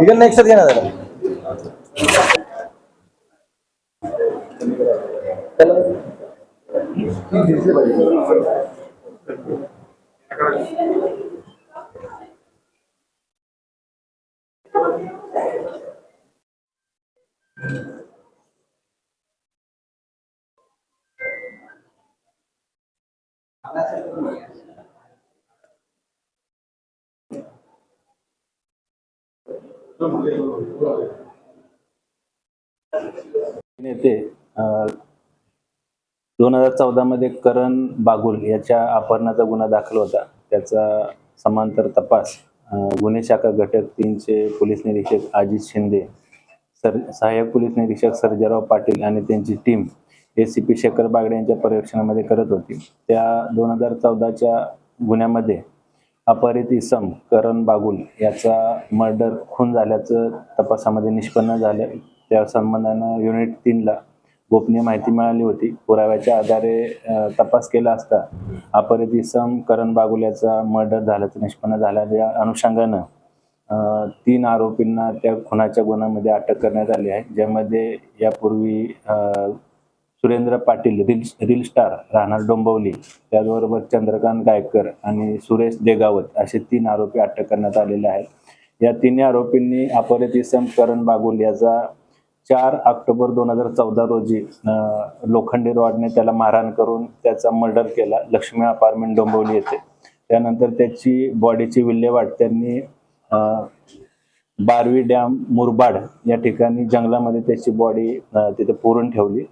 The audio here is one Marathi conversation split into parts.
तिघांना एक साथ घेणार जरा. नेते 2014 मध्ये करण बागुल याच्या अपहरणाचा गुन्हा दाखल होता. त्याचा समांतर तपास गुन्हे शाखा घटक 3चे पोलीस निरीक्षक अजित शिंदे, सहाय्यक पोलीस निरीक्षक सर्जेराव पाटील आणि त्यांची टीम ACP शेखर बागडे यांच्या पर्यवेक्षणामध्ये करत होती. त्या 2014च्या गुन्ह्यामध्ये अपहरित इसम करण बागुल याचा मर्डर खून झाल्याचं तपासामध्ये निष्पन्न झालं. त्या संबंधानं युनिट 3ला गोपनीय माहिती मिळाली होती. पुराव्याच्या आधारे तपास केला असता अपहरित इसम करण बागुल याचा मर्डर झाल्याचं निष्पन्न झालं. या अनुषंगानं 3 आरोपींना त्या खुनाच्या गुन्ह्यामध्ये अटक करण्यात आली आहे, ज्यामध्ये यापूर्वी सुरेंद्र पाटील रील स्टार राहणार डोंबिवली, त्याचबरोबर चंद्रकांत गायकर आणि सुरेश देगावत असे 3 आरोपी अटक करण्यात आलेले आहेत. या तिन्ही आरोपींनी अपहरित इसम करण बागुल याचा 4 ऑक्टोबर 2014 रोजी लोखंडी रॉडने त्याला मारहाण करून त्याचा मर्डर केला लक्ष्मी अपार्टमेंट डोंबिवली येथे. त्यानंतर त्याची बॉडीची विल्हेवाट त्यांनी बारवी डॅम मुरबाड या ठिकाणी जंगलामध्ये त्याची बॉडी तिथे पुरून ठेवली.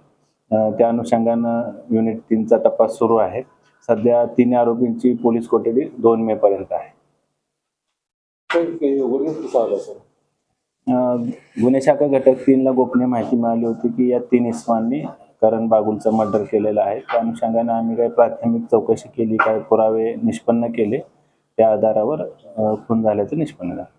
त्या अनुषंगानं युनिट 3चा तपास सुरू आहे. सध्या 3 आरोपींची पोलीस कोठडी 2 मे पर्यंत आहे. गुन्हे शाखा घटक 3ला गोपनीय माहिती मिळाली होती की या 3 इसमांनी करण बागुलचा मर्डर केलेला आहे. त्या अनुषंगानं आम्ही काही प्राथमिक चौकशी केली, काही पुरावे निष्पन्न केले, त्या आधारावर खून झाल्याचं निष्पन्न झालं.